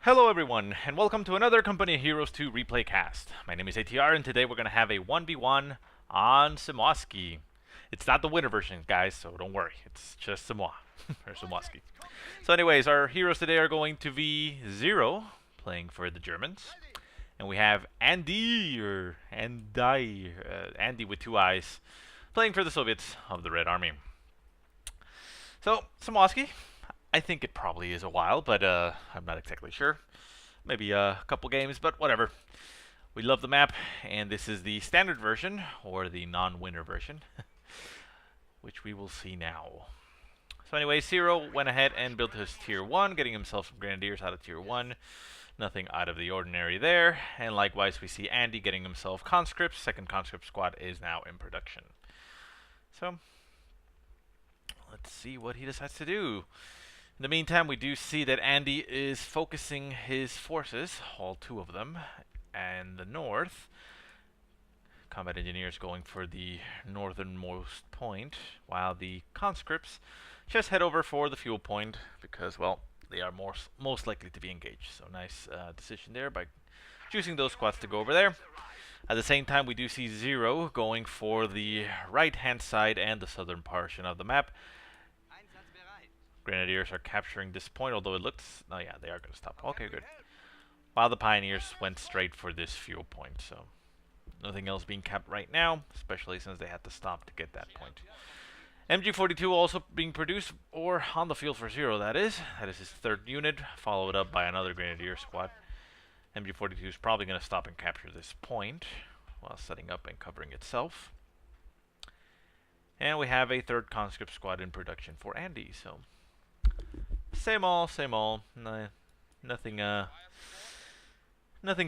Hello everyone, and welcome to another Company of Heroes 2 replay cast. My name is ATR, and today we're going to have a 1v1 on Semoskiy. It's not the winter version, guys, so don't worry. It's just Semois, or Semoskiy. So anyways, our heroes today are going to be Zero, playing for the Germans. And we have Andii, or Andii, Andii with two eyes, playing for the Soviets of the Red Army. So, Semoskiy. I think it probably is a while, but I'm not exactly sure. Maybe a couple games, but whatever. We love the map, and this is the standard version, or the non-winner version, which we will see now. So anyway, Zero went ahead and built his Tier 1, getting himself some Grenadiers out of Tier 1. Nothing out of the ordinary there. And likewise, we see Andii getting himself conscripts. Second conscript squad is now in production. So, let's see what he decides to do. In the meantime, we do see that Andii is focusing his forces, all two of them, and the north. Combat engineers going for the northernmost point, while the conscripts just head over for the fuel point because, well, they are most likely to be engaged. So nice decision there by choosing those squads to go over there. At the same time, we do see Zero going for the right-hand side and the southern portion of the map. Grenadiers are capturing this point, although it looks... Oh yeah, they are going to stop. Okay, good. While the Pioneers went straight for this fuel point, so... Nothing else being capped right now, especially since they had to stop to get that point. MG42 also being produced, or on the field for Zero, that is. That is his third unit, followed up by another Grenadier squad. MG42 is probably going to stop and capture this point, while setting up and covering itself. And we have a third conscript squad in production for Andii, so... Same all. Nothing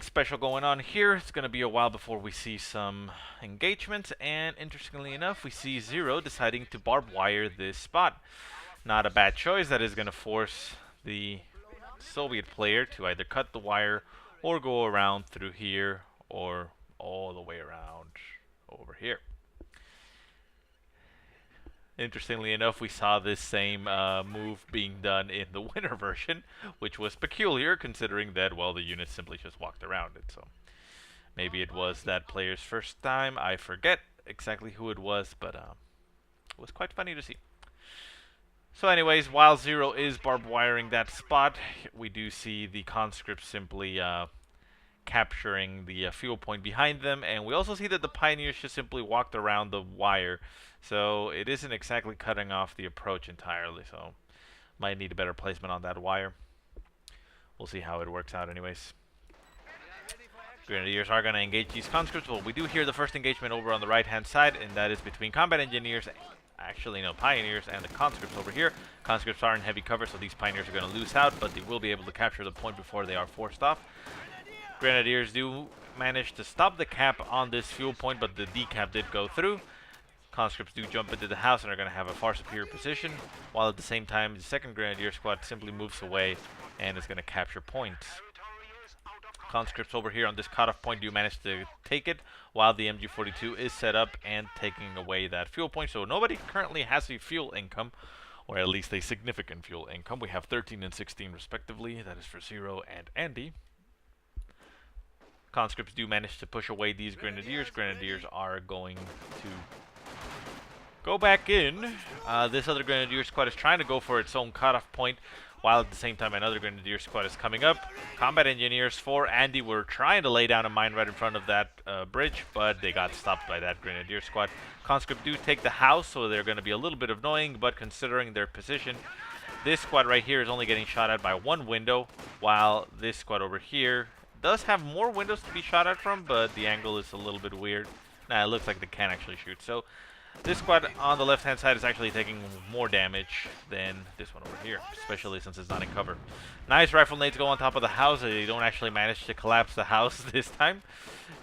special going on here. It's going to be a while before we see some engagement, and interestingly enough, we see Zero deciding to barbed wire this spot. Not a bad choice. That is going to force the Soviet player to either cut the wire or go around through here or all the way around over here. Interestingly enough, we saw this same move being done in the winter version, which was peculiar considering that, well, the unit simply just walked around it. So maybe it was that player's first time. I forget exactly who it was, but it was quite funny to see. So anyways, while Zero is barbed wiring that spot, we do see the conscripts simply capturing the fuel point behind them, and we also see that the Pioneers just simply walked around the wire. So it isn't exactly cutting off the approach entirely, so might need a better placement on that wire. We'll see how it works out anyways. Grenadiers are going to engage these conscripts. Well, we do hear the first engagement over on the right-hand side, and that is between combat engineers, actually no, Pioneers, and the conscripts over here. Conscripts are in heavy cover, so these Pioneers are going to lose out, but they will be able to capture the point before they are forced off. Grenadiers do manage to stop the cap on this fuel point, but the decap did go through. Conscripts do jump into the house and are going to have a far superior position, while at the same time the second Grenadier squad simply moves away and is going to capture points. Conscripts over here on this cutoff point do manage to take it, while the MG42 is set up and taking away that fuel point. So nobody currently has a fuel income, or at least a significant fuel income. We have 13 and 16 respectively. That is for Zero and Andii. Conscripts do manage to push away these Grenadiers. Grenadiers are going to go back in. This other Grenadier squad is trying to go for its own cutoff point, while at the same time another Grenadier squad is coming up. Combat engineers for Andii were trying to lay down a mine right in front of that bridge, but they got stopped by that Grenadier squad. Conscript do take the house, so they're going to be a little bit annoying, but considering their position, this squad right here is only getting shot at by one window, while this squad over here does have more windows to be shot at from, but the angle is a little bit weird. Nah, it looks like they can actually shoot. So this squad on the left-hand side is actually taking more damage than this one over here, especially since it's not in cover. Nice rifle nades go on top of the house. They don't actually manage to collapse the house this time.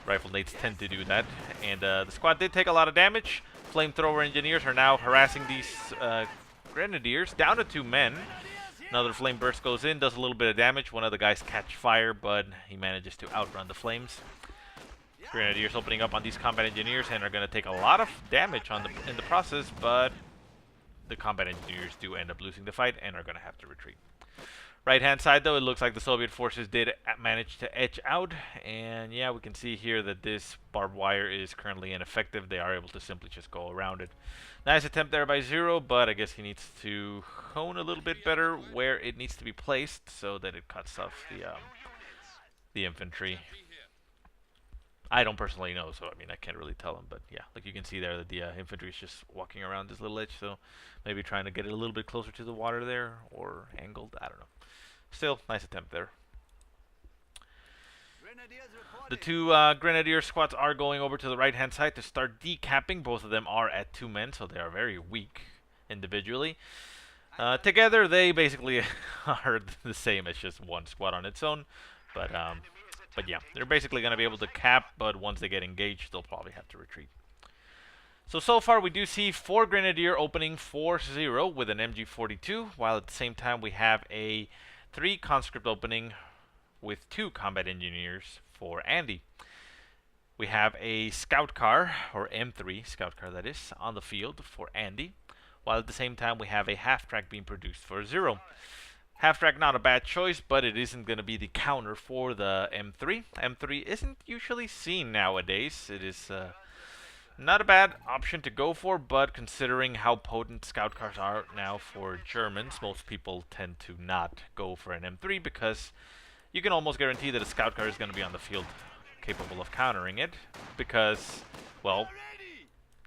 Rifle nades tend to do that. And the squad did take a lot of damage. Flamethrower engineers are now harassing these Grenadiers down to 2 men. Another flame burst goes in, does a little bit of damage. One of the guys catch fire, but he manages to outrun the flames. Grenadiers opening up on these combat engineers and are going to take a lot of damage in the process, but the combat engineers do end up losing the fight and are going to have to retreat. Right hand side though, it looks like the Soviet forces did manage to edge out, and yeah, we can see here that this barbed wire is currently ineffective. They are able to simply just go around it. Nice attempt there by Zero, but I guess he needs to hone a little bit better where it needs to be placed so that it cuts off the infantry. I don't personally know, so I mean I can't really tell him, but yeah, like you can see there that the infantry is just walking around this little edge, so maybe trying to get it a little bit closer to the water there, or angled, I don't know. Still, nice attempt there. The two Grenadier squads are going over to the right-hand side to start decapping. Both of them are at 2 men, so they are very weak individually. Together, they basically are the same as just one squad on its own. But yeah, they're basically going to be able to cap, but once they get engaged, they'll probably have to retreat. So far we do see 4 Grenadier opening 4-0 with an MG42, while at the same time we have a 3 conscript opening with 2 combat engineers for Andii. We have a scout car, or M3 scout car that is, on the field for Andii, while at the same time we have a half-track being produced for Zero. Half-track not a bad choice, but it isn't going to be the counter for the M3. M3 isn't usually seen nowadays. It is not a bad option to go for, but considering how potent scout cars are now for Germans, most people tend to not go for an M3 because you can almost guarantee that a scout car is going to be on the field capable of countering it because, well,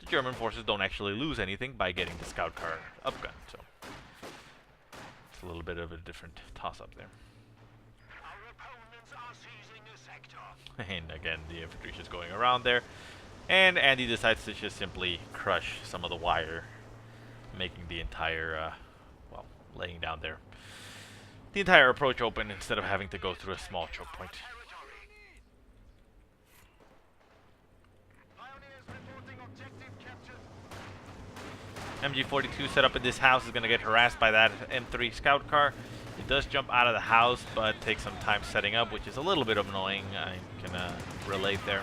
the German forces don't actually lose anything by getting the scout car upgun, so it's a little bit of a different toss-up there. And again, the infantry is just going around there. And Andii decides to just simply crush some of the wire, making the entire, well, laying down there the entire approach open instead of having to go through a small choke point. MG42 set up in this house is going to get harassed by that M3 scout car. It does jump out of the house, but takes some time setting up, which is a little bit annoying. I can relate there.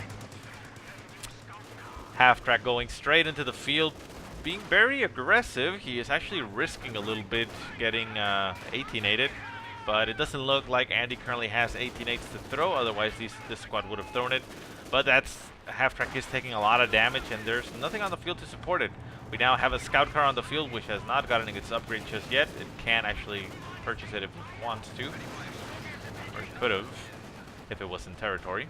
Half-track going straight into the field, being very aggressive. He is actually risking a little bit getting 18-8'd, but it doesn't look like Andii currently has 18-8s to throw, otherwise this squad would have thrown it. But that's half-track is taking a lot of damage, and there's nothing on the field to support it. We now have a scout car on the field, which has not gotten its upgrade just yet. It can actually purchase it if it wants to, or it could have, if it was in territory.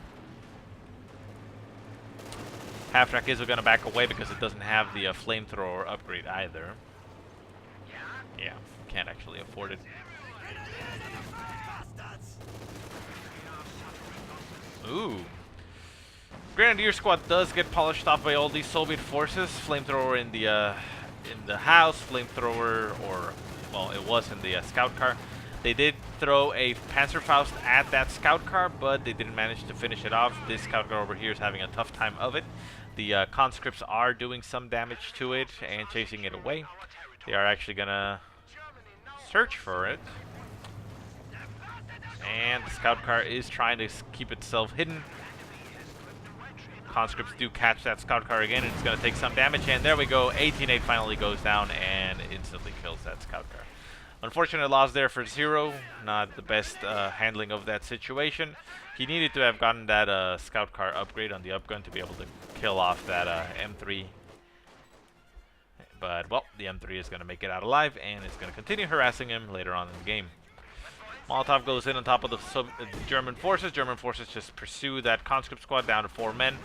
Half-track is going to back away because it doesn't have the flamethrower upgrade either. Yeah, can't actually afford it. Ooh. Grenadier squad does get polished off by all these Soviet forces. Flamethrower in the house, flamethrower, or well, it was in the scout car. They did throw a Panzerfaust at that scout car, but they didn't manage to finish it off. This scout car over here is having a tough time of it. The conscripts are doing some damage to it and chasing it away. They are actually gonna search for it. And the scout car is trying to keep itself hidden. Conscripts do catch that scout car again, and it's going to take some damage. And there we go. 18-8 finally goes down and instantly kills that scout car. Unfortunate loss there for Zero. Not the best handling of that situation. He needed to have gotten that scout car upgrade on the upgun to be able to kill off that M3. But, well, the M3 is going to make it out alive, and it's going to continue harassing him later on in the game. Molotov goes in on top of the German forces. German forces just pursue that conscript squad down to 4 men.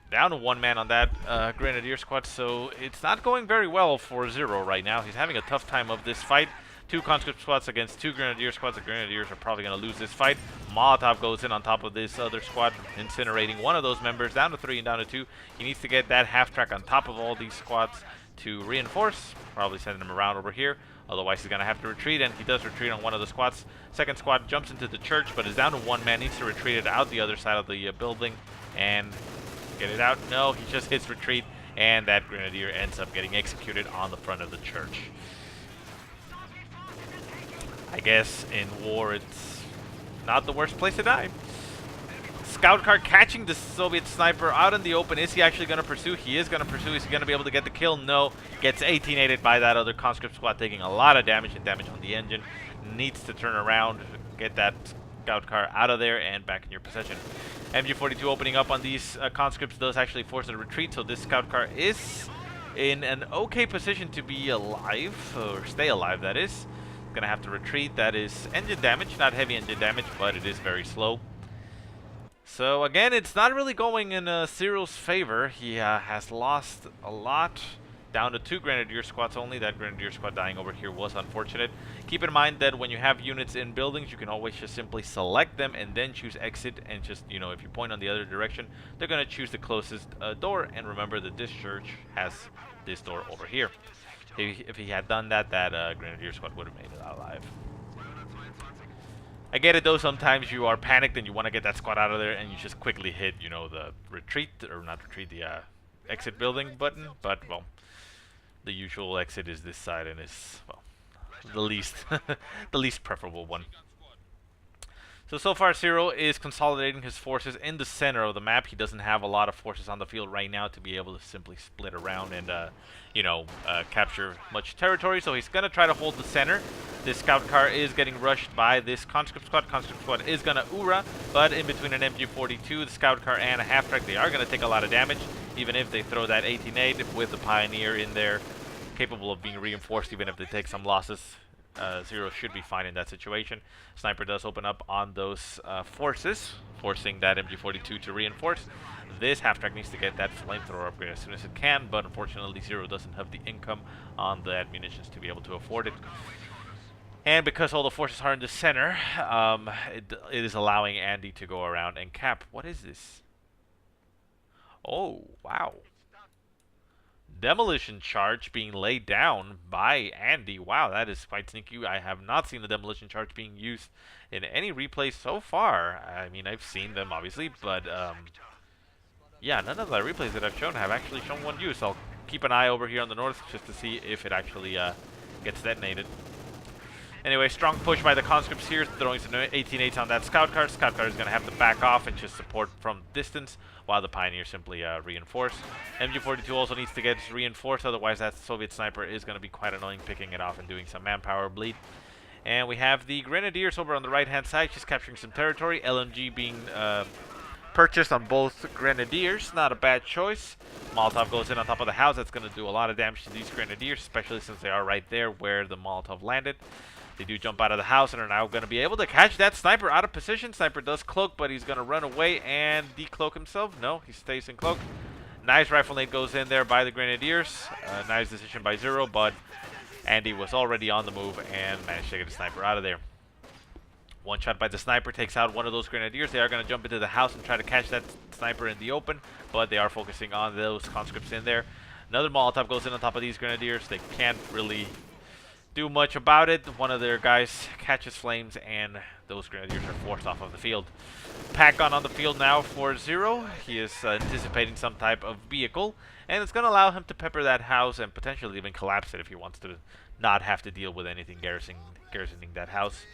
Down to 1 man on that Grenadier squad, so it's not going very well for Zero right now. He's having a tough time of this fight. 2 conscript squads against 2 Grenadier squads. The Grenadiers are probably going to lose this fight. Molotov goes in on top of this other squad, incinerating one of those members, down to 3 and down to 2. He needs to get that half-track on top of all these squads to reinforce, probably sending him around over here. Otherwise, he's going to have to retreat, and he does retreat on one of the squads. Second squad jumps into the church, but is down to 1 man. Needs to retreat it out the other side of the building and get it out. No, he just hits retreat, and that Grenadier ends up getting executed on the front of the church. I guess in war, it's not the worst place to die. Scout car catching the Soviet sniper out in the open. Is he actually going to pursue? He is going to pursue. Is he going to be able to get the kill? No. Gets 18-8'd by that other conscript squad, taking a lot of damage and damage on the engine. needs to turn around, get that scout car out of there, and back in your possession. MG42 opening up on these conscripts does actually force a retreat, so this scout car is in an okay position to be alive, or stay alive, that is. Gonna have to retreat. That is engine damage, not heavy engine damage, but it is very slow. So again, it's not really going in Cyril's favor. He has lost a lot, down to 2 Grenadier squads only. That Grenadier squad dying over here was unfortunate. Keep in mind that when you have units in buildings, you can always just simply select them and then choose exit, and just, you know, if you point on the other direction, they're going to choose the closest door, and remember that this church has this door over here. If he had done that, that Grenadier squad would have made it alive. I get it though, sometimes you are panicked and you want to get that squad out of there and you just quickly hit, you know, the retreat, or not retreat, the exit building button, but, well, the usual exit is this side and is, well, the least, the least preferable one. So far Cyril is consolidating his forces in the center of the map. He doesn't have a lot of forces on the field right now to be able to simply split around and, you know, capture much territory. So he's going to try to hold the center. This scout car is getting rushed by this conscript squad. Conscript squad is going to Ura, but in between an MG42, the scout car, and a half-track, they are going to take a lot of damage, even if they throw that 18-8 with the Pioneer in there, capable of being reinforced, even if they take some losses. Zero should be fine in that situation. Sniper does open up on those forces, forcing that MG42 to reinforce. This half-track needs to get that flamethrower upgrade as soon as it can, but unfortunately Zero doesn't have the income on the munitions to be able to afford it. And because all the forces are in the center, it is allowing Andii to go around and cap. What is this? Oh, wow. Demolition charge being laid down by Andii. Wow, that is quite sneaky. I have not seen the demolition charge being used in any replay so far. I mean, I've seen them obviously, but yeah, none of the replays that I've shown have actually shown one use. I'll keep an eye over here on the north just to see if it actually gets detonated. Anyway, strong push by the conscripts here, throwing some 18-8s on that scout car. Scout car is going to have to back off and just support from distance, while the Pioneer simply reinforce. MG42 also needs to get reinforced, otherwise that Soviet sniper is going to be quite annoying, picking it off and doing some manpower bleed. And we have the Grenadiers over on the right-hand side, just capturing some territory. LMG being purchased on both Grenadiers, not a bad choice. Molotov goes in on top of the house. That's going to do a lot of damage to these Grenadiers, especially since they are right there where the Molotov landed. They do jump out of the house and are now going to be able to catch that sniper out of position. Sniper does cloak, but he's going to run away and decloak himself. No, he stays in cloak. Nice rifle nade goes in there by the Grenadiers. Nice decision by Zero, but Andii was already on the move and managed to get the sniper out of there. One shot by the sniper takes out one of those Grenadiers. They are going to jump into the house and try to catch that sniper in the open, but they are focusing on those conscripts in there. Another Molotov goes in on top of these Grenadiers. They can't really do much about it. One of their guys catches flames and those Grenadiers are forced off of the field. Pack gun on the field now for Zero. He is anticipating some type of vehicle, and it's going to allow him to pepper that house and potentially even collapse it if he wants to not have to deal with anything garrisoning that house.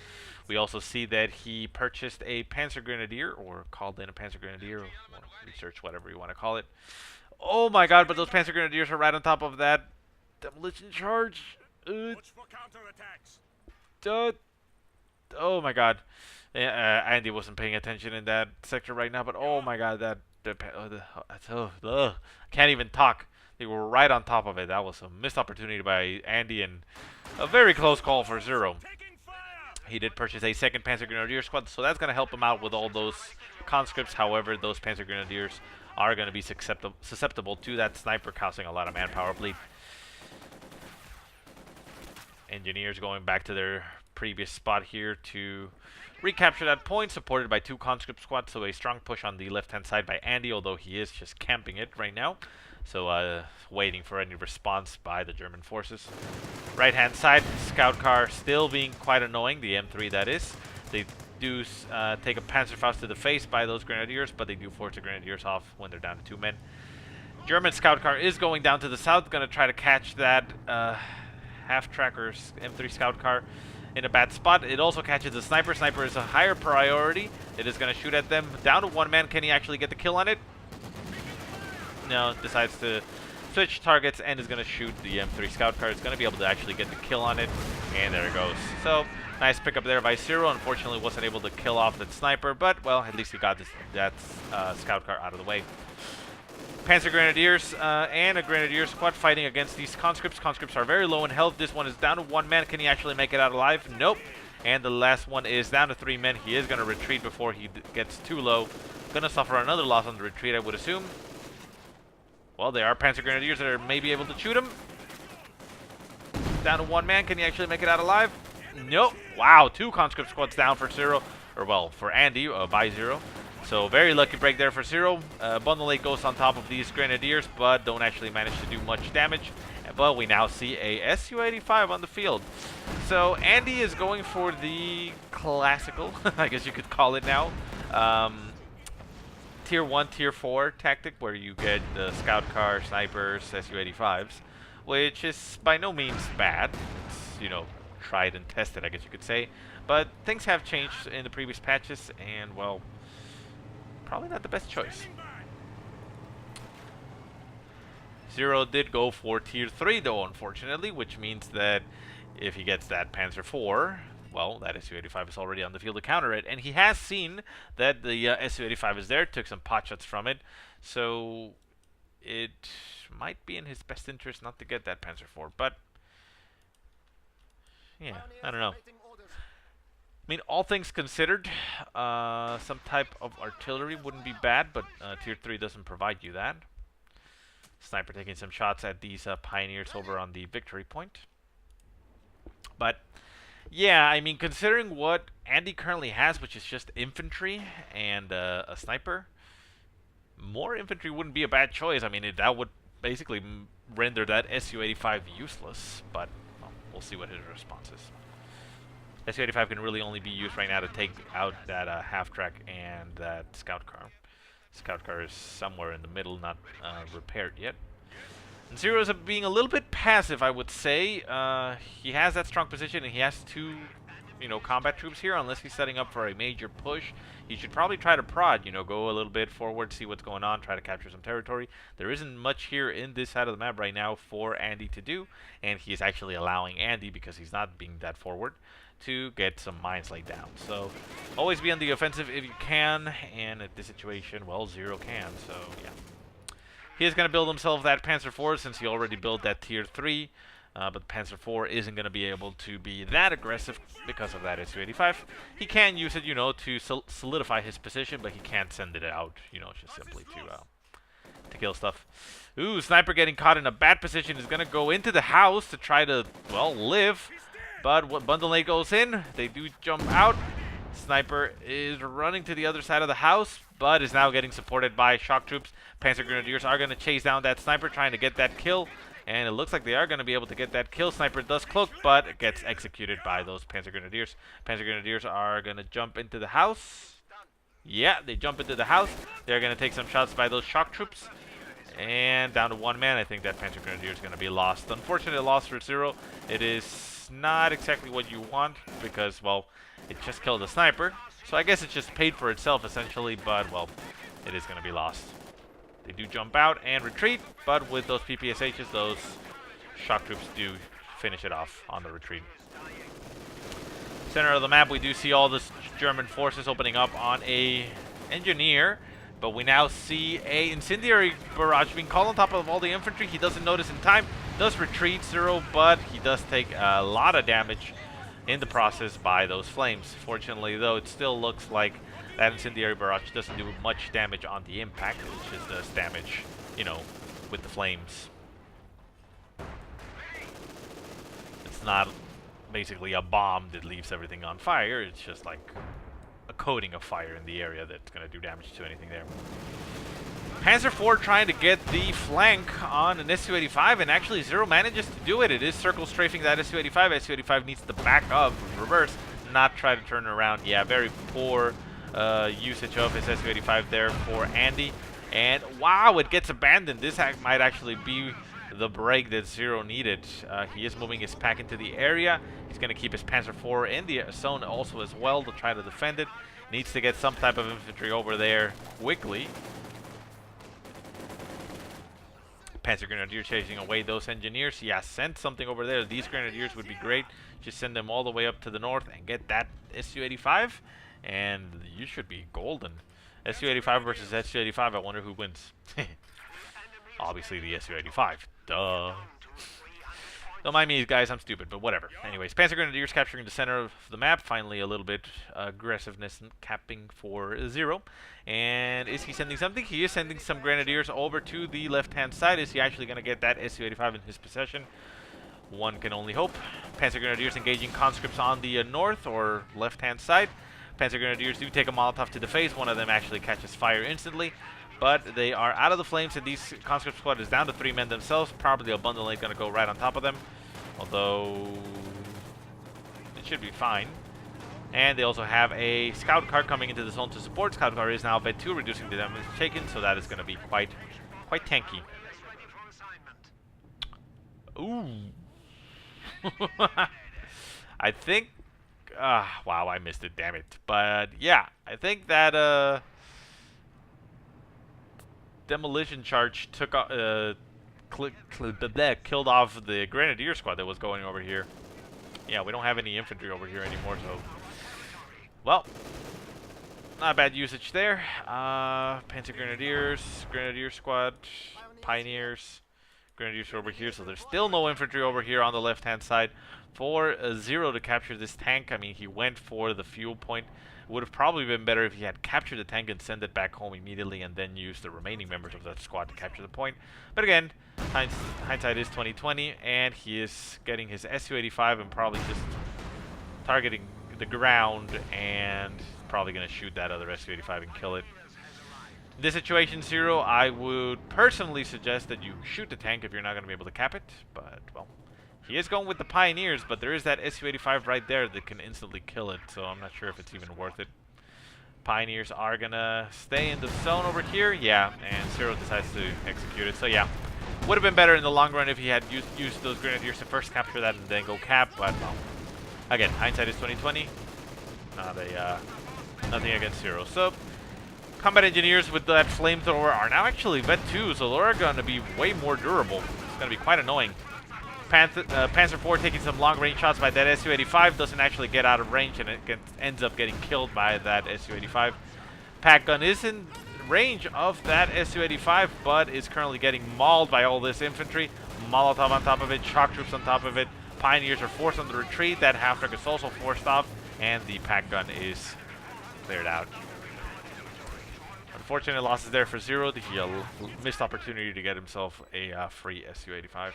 We also see that he purchased a Panzer Grenadier, or called in a Panzer Grenadier, or research, whatever you want to call it. Oh my god, but those Panzer Grenadiers are right on top of that demolition charge. Oh my god. Andii wasn't paying attention in that sector right now, but oh my god, I can't even talk. They were right on top of it. That was a missed opportunity by Andii and a very close call for Zero. He did purchase a second Panzer Grenadier squad, so that's going to help him out with all those conscripts. However, those Panzer Grenadiers are going to be susceptible to that sniper, causing a lot of manpower bleed. Engineers going back to their previous spot here to recapture that point, supported by 2 conscript squads. So a strong push on the left-hand side by Andii, although he is just camping it right now. So waiting for any response by the German forces. Right-hand side, scout car still being quite annoying, the M3 that is. They do take a Panzerfaust to the face by those Grenadiers, but they do force the Grenadiers off when they're down to 2 men. German scout car is going down to the south, going to try to catch that half-tracker's M3 scout car in a bad spot. It also catches the sniper. Sniper is a higher priority. It is going to shoot at them. Down to 1 man. Can he actually get the kill on it? No, decides to switch targets and is going to shoot the M3 scout car. It's going to be able to actually get the kill on it, and there it goes. So nice pickup there by Zero. Unfortunately, wasn't able to kill off that sniper, but well, at least he got that scout car out of the way. Panzer Grenadiers and a Grenadier squad fighting against these conscripts. Conscripts are very low in health. This one is down to 1 man. Can he actually make it out alive? Nope. And the last one is down to 3 men. He is going to retreat before he gets too low. Going to suffer another loss on the retreat, I would assume. Well, there are Panzer Grenadiers that are maybe able to shoot him. Down to 1 man. Can he actually make it out alive? Nope. Wow, 2 conscript squads down for Zero. Or, well, for Andii by Zero. So, very lucky break there for Zero. Bundle 8 goes on top of these Grenadiers, but don't actually manage to do much damage. But we now see a Su-85 on the field. So, Andii is going for the classical, I guess you could call it now, Tier 1, Tier 4 tactic, where you get the scout car, snipers, Su-85s, which is by no means bad. It's, you know, tried and tested, I guess you could say. But things have changed in the previous patches, and, well, probably not the best choice. Zero did go for Tier 3, though, unfortunately, which means that if he gets that Panzer IV, well, that Su-85 is already on the field to counter it. And he has seen that the Su-85 is there, took some pot shots from it. So it might be in his best interest not to get that Panzer IV. But, yeah, I don't know. I mean, all things considered, some type of artillery wouldn't be bad, but Tier 3 doesn't provide you that. Sniper taking some shots at these pioneers over on the victory point. But, yeah, I mean, considering what Andii currently has, which is just infantry and a sniper, more infantry wouldn't be a bad choice. I mean, that would basically render that Su-85 useless, but well, we'll see what his response is. Su-85 can really only be used right now to take out that half-track and that scout car. Scout car is somewhere in the middle, not repaired yet. And Zero is being a little bit passive, I would say. He has that strong position, and he has 2, you know, combat troops here. Unless he's setting up for a major push, he should probably try to prod. You know, go a little bit forward, see what's going on, try to capture some territory. There isn't much here in this side of the map right now for Andii to do, and he is actually allowing Andii, because he's not being that forward, to get some mines laid down. So always be on the offensive if you can, and at this situation, well, Zero can, so yeah. He is going to build himself that Panzer IV since he already built that Tier 3, but the Panzer IV isn't going to be able to be that aggressive because of that Su-85. He can use it, you know, to solidify his position, but he can't send it out, you know, just simply to kill stuff. Ooh, Sniper getting caught in a bad position is going to go into the house to try to, well, live. But what Bundle 8 goes in, they do jump out. Sniper is running to the other side of the house, but is now getting supported by shock troops. Panzer Grenadiers are going to chase down that Sniper, trying to get that kill. And it looks like they are going to be able to get that kill. Sniper does cloak, but it gets executed by those Panzer Grenadiers. Panzer Grenadiers are going to jump into the house. Yeah, they jump into the house. They're going to take some shots by those shock troops. And down to 1 man. I think that Panzer Grenadier is going to be lost. Unfortunate loss for Zero. It is not exactly what you want because, well, it just killed the sniper. So I guess it just paid for itself essentially, but, well, it is going to be lost. They do jump out and retreat, but with those PPSHs, those shock troops do finish it off on the retreat. Center of the map, we do see all this German forces opening up on a engineer, but we now see a incendiary barrage being called on top of all the infantry. He doesn't notice in time, does retreat Zero, but he does take a lot of damage in the process by those flames. Fortunately, though, it still looks like that incendiary barrage doesn't do much damage on the impact. It just does damage, you know, with the flames. It's not basically a bomb that leaves everything on fire. It's just like a coating of fire in the area that's going to do damage to anything there. Panzer IV trying to get the flank on an Su-85, and actually Zero manages to do it. It is circle strafing that Su-85. Su-85 needs to back up, reverse, not try to turn around. Yeah, very poor usage of his Su-85 there for Andii. And wow, it gets abandoned. This might actually be the break that Zero needed. He is moving his pack into the area. He's going to keep his Panzer IV in the zone also as well to try to defend it. Needs to get some type of infantry over there quickly. Panzer Grenadier chasing away those engineers. Yeah, send something over there. These Grenadiers would be great. Just send them all the way up to the north and get that Su-85, and you should be golden. Su-85 versus Su-85. I wonder who wins. Obviously the Su-85. Duh. Don't mind me, guys. I'm stupid, but whatever. Anyways, Panzer Grenadiers capturing the center of the map. Finally, a little bit aggressiveness capping for 0. And is he sending something? He is sending some Grenadiers over to the left-hand side. Is he actually going to get that Su-85 in his possession? One can only hope. Panzer Grenadiers engaging conscripts on the north or left-hand side. Panzer Grenadiers do take a Molotov to the face. One of them actually catches fire instantly. But they are out of the flames, and these conscript squad is down to 3 men themselves. Probably a bundle ain't going to go right on top of them. Although, it should be fine. And they also have a scout car coming into the zone to support. Scout car is now vet 2, reducing the damage taken, so that is going to be quite tanky. Ooh. I think... wow, I missed it, damn it. But, yeah, I think that... demolition charge took killed off the Grenadier squad that was going over here. Yeah, we don't have any infantry over here anymore, so... Well, not bad usage there. Panzer Grenadiers, Grenadier squad, Pioneers, Grenadiers over here, so there's still no infantry over here on the left-hand side. For 0 to capture this tank, I mean, he went for the fuel point. It would have probably been better if he had captured the tank and sent it back home immediately and then used the remaining members of that squad to capture the point. But again, hindsight is 2020, and he is getting his Su-85 and probably just targeting the ground, and probably going to shoot that other Su-85 and kill it. In this situation, 0, I would personally suggest that you shoot the tank if you're not going to be able to cap it, but, well... He is going with the Pioneers, but there is that Su-85 right there that can instantly kill it, so I'm not sure if it's even worth it. Pioneers are going to stay in the zone over here. Yeah, and 0 decides to execute it. So yeah, would have been better in the long run if he had used those Grenadiers to first capture that and then go cap, but well. Again, hindsight is 2020. Nothing against 0. So, combat engineers with that flamethrower are now actually vet 2, so they're going to be way more durable. It's going to be quite annoying. Panzer IV taking some long-range shots by that Su-85, doesn't actually get out of range, and it ends up getting killed by that Su-85. Pack gun is in range of that Su-85, but is currently getting mauled by all this infantry. Molotov on top of it, shock troops on top of it. Pioneers are forced on the retreat. That half-truck is also forced off, and the pack gun is cleared out. Unfortunate losses there for 0. He missed opportunity to get himself a free Su-85.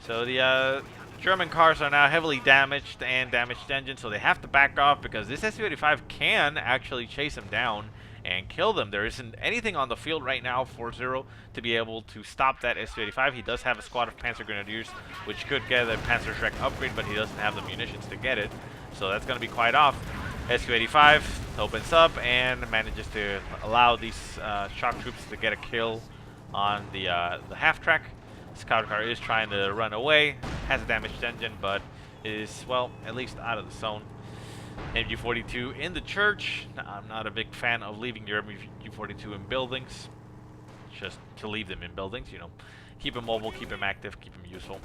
So the German cars are now heavily damaged and damaged engine, so they have to back off because this Su-85 can actually chase them down and kill them. There isn't anything on the field right now for 0 to be able to stop that Su-85. He does have a squad of Panzer Grenadiers, which could get a Panzerschreck upgrade, but he doesn't have the munitions to get it. So that's going to be quite off. Su-85 opens up and manages to allow these shock troops to get a kill on the half-track. Scout car is trying to run away, has a damaged engine, but is, well, at least out of the zone. MG42 in the church. I'm not a big fan of leaving your MG42 in buildings. Just to leave them in buildings, you know. Keep them mobile, keep them active, keep them useful.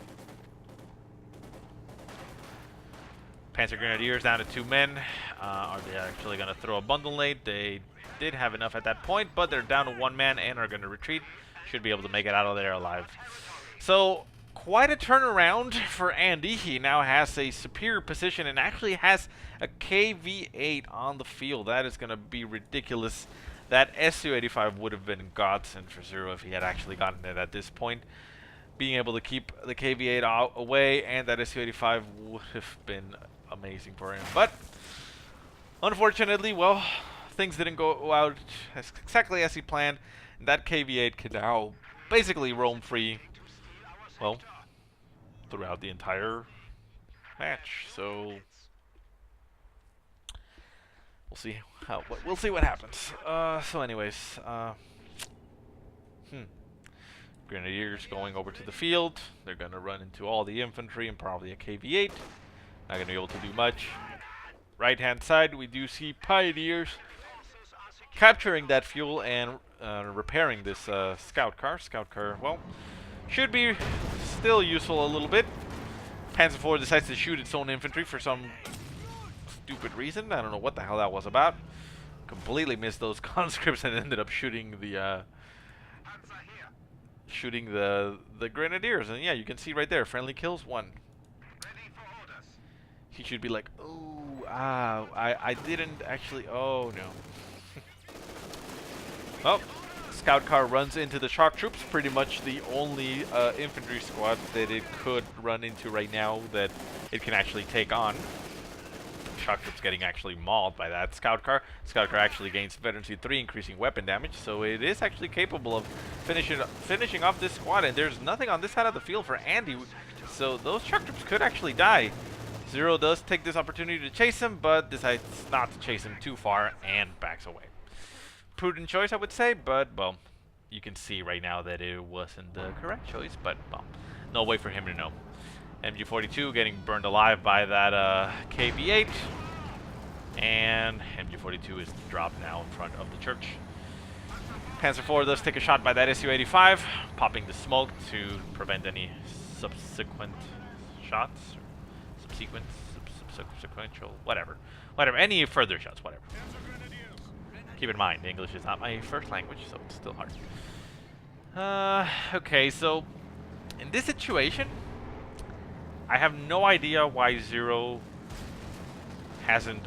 Panzer Grenadiers down to 2 men. Are they actually going to throw a bundle nade? They did have enough at that point, but they're down to 1 man and are going to retreat. Should be able to make it out of there alive. So, quite a turnaround for Andii. He now has a superior position and actually has a KV-8 on the field. That is going to be ridiculous. That Su-85 would have been godsend for 0 if he had actually gotten it at this point. Being able to keep the KV-8 away and that Su-85 would have been amazing for him. But, unfortunately, well, things didn't go out exactly as he planned. That KV-8 can now basically roam free, well, throughout the entire match. So we'll see what happens. So anyways, Grenadiers going over to the field. They're gonna run into all the infantry and probably a KV-8. Not gonna be able to do much. Right hand side, we do see Pioneers capturing that fuel and repairing this scout car. Scout car, well, should be still useful a little bit. Panzer IV decides to shoot its own infantry for some stupid reason. I don't know what the hell that was about. Completely missed those conscripts and ended up shooting the grenadiers. And yeah, you can see right there, friendly kills 1. He should be like, oh, I didn't actually. Oh no. Well, scout car runs into the shock troops. Pretty much the only infantry squad that it could run into right now that it can actually take on. Shock troops getting actually mauled by that scout car. Scout car actually gains veterancy 3, increasing weapon damage, so it is actually capable of finishing off this squad. And there's nothing on this side of the field for Andii, so those shock troops could actually die. Zero does take this opportunity to chase him, but decides not to chase him too far and backs away. Prudent choice, I would say, but well, you can see right now that it wasn't the correct choice. But well, no way for him to know. MG42 getting burned alive by that KV-8, and MG42 is dropped now in front of the church. Panzer IV does take a shot by that Su-85, popping the smoke to prevent any subsequent shots, subsequential, whatever, any further shots, whatever. Keep in mind, English is not my first language, so it's still hard. Okay, so in this situation, I have no idea why Zero hasn't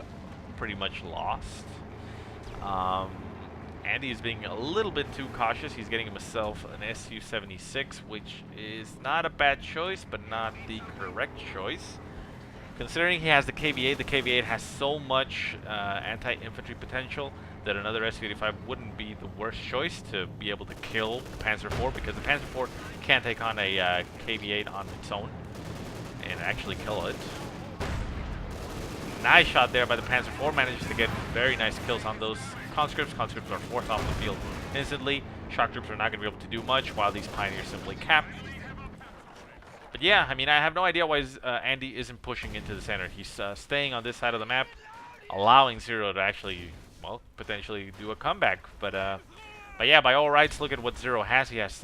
pretty much lost. Andii is being a little bit too cautious. He's getting himself an Su-76, which is not a bad choice, but not the correct choice. Considering he has the KV-8 has so much anti-infantry potential that another Su-85 wouldn't be the worst choice to be able to kill Panzer IV, because the Panzer IV can't take on a KV-8 on its own and actually kill it. Nice shot there by the Panzer IV. Manages to get very nice kills on those conscripts. Conscripts are forced off the field instantly. Shock troops are not going to be able to do much, while these pioneers simply cap. But yeah, I mean, I have no idea why Andii isn't pushing into the center. He's staying on this side of the map, allowing Zero to actually, well, potentially do a comeback. But yeah, by all rights, look at what Zero has. He has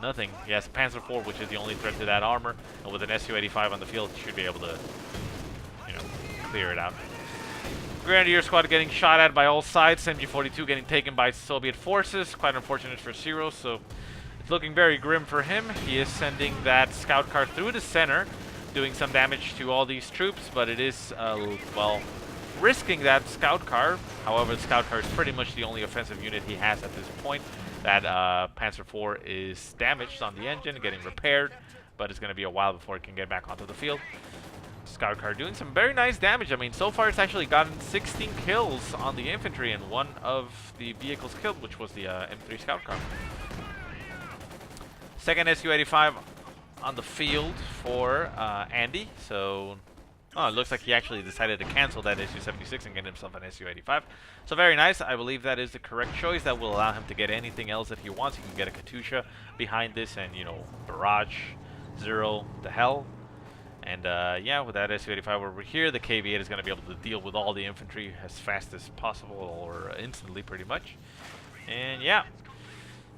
nothing. He has Panzer IV, which is the only threat to that armor, and with an Su-85 on the field, he should be able to, you know, clear it out. Grenadier squad getting shot at by all sides. MG42 getting taken by Soviet forces. Quite unfortunate for Zero, so it's looking very grim for him. He is sending that scout car through the center, doing some damage to all these troops, but it is, well, risking that scout car. However, the scout car is pretty much the only offensive unit he has at this point. That Panzer IV is damaged on the engine, getting repaired, but it's going to be a while before it can get back onto the field. Scout car doing some very nice damage. I mean, so far it's actually gotten 16 kills on the infantry, and one of the vehicles killed, which was the M3 scout car. Second Su-85 on the field for Andii. So, oh, it looks like he actually decided to cancel that Su-76 and get himself an Su-85. So very nice. I believe that is the correct choice. That will allow him to get anything else that he wants. He can get a Katusha behind this and, you know, barrage Zero the hell. And yeah, with that Su-85 over here, the KV-8 is going to be able to deal with all the infantry as fast as possible, or instantly pretty much. And yeah.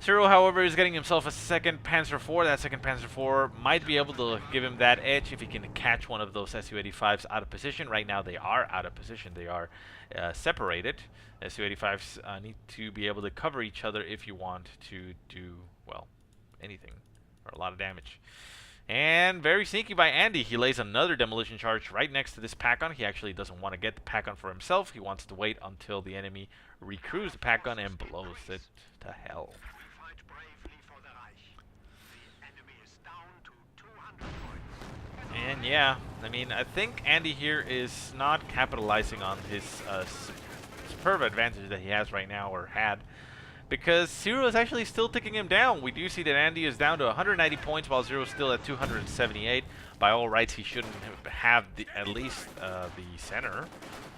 Zero, however, is getting himself a second Panzer IV. That second Panzer IV might be able to give him that edge if he can catch one of those Su-85s out of position. Right now, they are out of position. They are separated. Su-85s need to be able to cover each other if you want to do, well, anything, or a lot of damage. And very sneaky by Andii. He lays another demolition charge right next to this Pack-On. He actually doesn't want to get the Pack-On for himself. He wants to wait until the enemy recruits the Pack-On and blows it to hell. And yeah, I mean, I think Andii here is not capitalizing on his superb advantage that he has right now, or had, because Zero is actually still ticking him down. We do see that Andii is down to 190 points while Zero is still at 278. By all rights, he shouldn't have at least the center,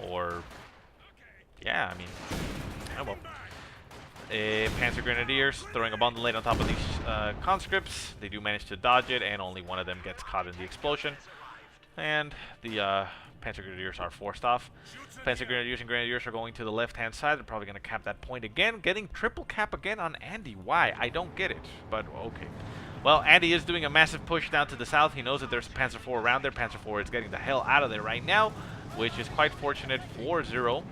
or yeah, I mean, oh well. Panzer Grenadiers throwing a bundle on top of these conscripts. They do manage to dodge it, and only one of them gets caught in the explosion. And the Panzer Grenadiers are forced off. Panzer Grenadiers and Grenadiers are going to the left-hand side. They're probably going to cap that point again. Getting triple cap again on Andii. Why? I don't get it, but okay. Well, Andii is doing a massive push down to the south. He knows that there's a Panzer IV around there. Panzer IV is getting the hell out of there right now, which is quite fortunate for Zero,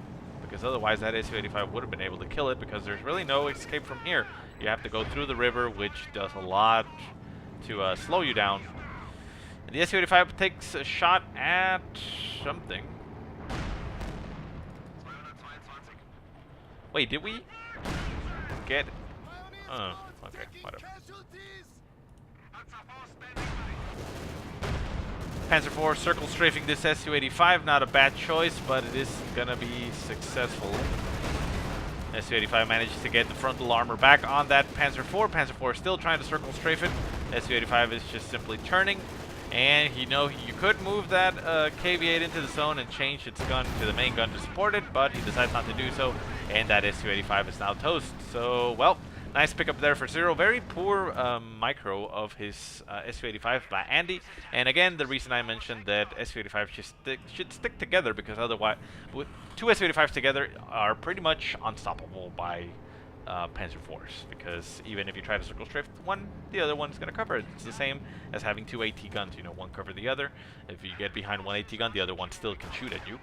because otherwise that Su-85 would have been able to kill it, because there's really no escape from here. You have to go through the river, which does a lot to slow you down. And the Su-85 takes a shot at something. Wait, did we get... Oh, okay, whatever. Panzer IV circle strafing this Su-85, not a bad choice, but it is gonna be successful. Su-85 manages to get the frontal armor back on that Panzer IV. Panzer IV is still trying to circle strafe it. Su-85 is just simply turning. And you know, you could move that KV-8 into the zone and change its gun to the main gun to support it, but he decides not to do so, and that Su-85 is now toast. So, well, nice pickup there for Zero. Very poor micro of his Su-85 by Andii. And again, the reason I mentioned that Su-85 should stick together, because otherwise, with two Su-85s together are pretty much unstoppable by Panzer IVs, because even if you try to circle strafe one, the other one's going to cover it. It's the same as having two AT guns, you know, one cover the other. If you get behind one AT gun, the other one still can shoot at you.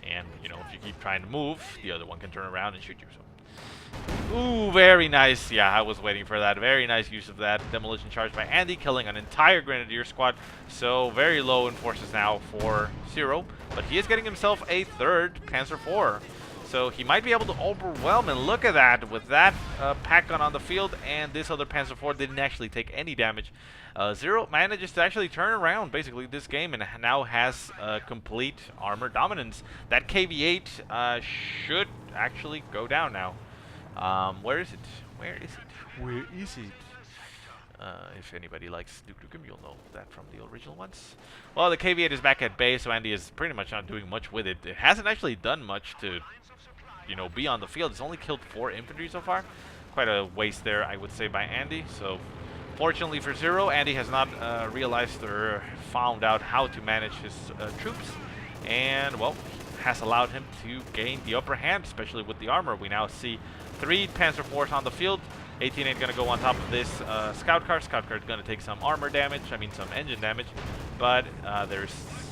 And, you know, if you keep trying to move, the other one can turn around and shoot you. So, ooh, very nice. Yeah, I was waiting for that. Very nice use of that demolition charge by Andii, killing an entire Grenadier squad. So, very low in forces now for Zero, but he is getting himself a third Panzer IV. So he might be able to overwhelm, and look at that, with that pack gun on the field, and this other Panzer IV didn't actually take any damage. Zero manages to actually turn around basically this game, and now has complete armor dominance. That KV-8 should actually go down now. Where is it? Where is it? Where is it? If anybody likes Duke Nukem, you'll know that from the original ones. Well, the KV-8 is back at base, so Andii is pretty much not doing much with it. It hasn't actually done much to, you know, be on the field. It's only killed 4 infantry so far. Quite a waste there, I would say, by Andii. So, fortunately for Zero, Andii has not realized or found out how to manage his troops, and, well, has allowed him to gain the upper hand, especially with the armor. We now see 3 Panzer IVs on the field. 18-8 going to go on top of this scout car. Scout car is going to take some armor damage, I mean some engine damage, but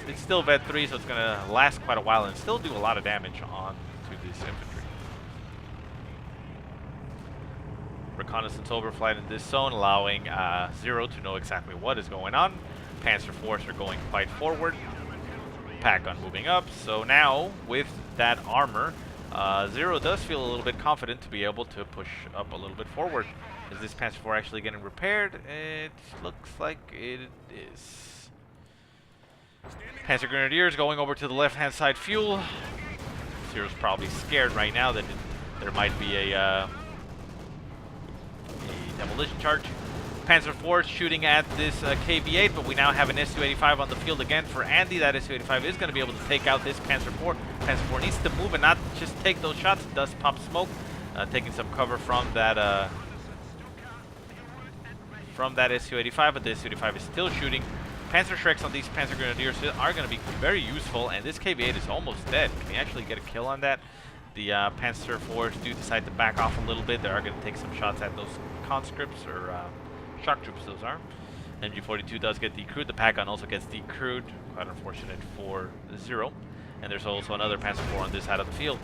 it's still Vet 3, so it's going to last quite a while and still do a lot of damage on to this infantry. Reconnaissance overflight in this zone, allowing Zero to know exactly what is going on. Panzer IVs are going quite forward. Pack gun moving up, so now with that armor, Zero does feel a little bit confident to be able to push up a little bit forward. Is this Panzer IV actually getting repaired? It looks like it is. Panzer Grenadiers going over to the left-hand side fuel. Zero's probably scared right now that there might be a demolition charge. Panzer IV shooting at this KV-8, but we now have an Su-85 on the field again for Andii. That Su-85 is going to be able to take out this Panzer IV. Panzer IV needs to move and not just take those shots. It does pop smoke, taking some cover from that Su-85, but the Su-85 is still shooting. Panzer Shreks on these Panzer Grenadiers are going to be very useful, and this KV-8 is almost dead. Can he actually get a kill on that? The Panzer IVs do decide to back off a little bit. They are going to take some shots at those conscripts, or shock troops those are. MG42 does get decrewed. The pack gun also gets decrewed. Quite unfortunate for Zero. And there's also another Panzer IV on this side of the field.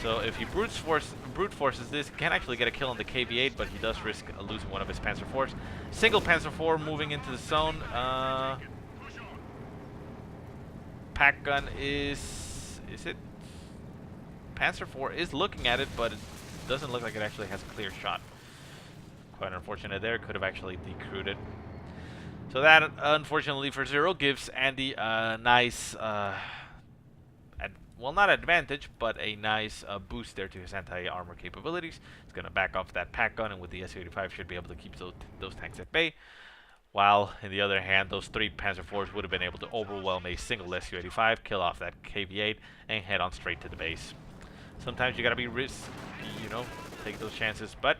So if he brute forces this, he can actually get a kill on the KV-8, but he does risk losing one of his Panzer IVs. Single Panzer IV moving into the zone. Pack gun is it? Panzer IV is looking at it, but it doesn't look like it actually has a clear shot. Quite unfortunate there. Could have actually decrewed it. So that, unfortunately for Zero, gives Andii a nice, well, not advantage, but a nice boost there to his anti-armor capabilities. He's going to back off that pack gun, and with the Su-85 should be able to keep those tanks at bay. While, on the other hand, those 3 Panzer IVs would have been able to overwhelm a single Su-85, kill off that KV-8, and head on straight to the base. Sometimes you got to be risky, you know, take those chances, but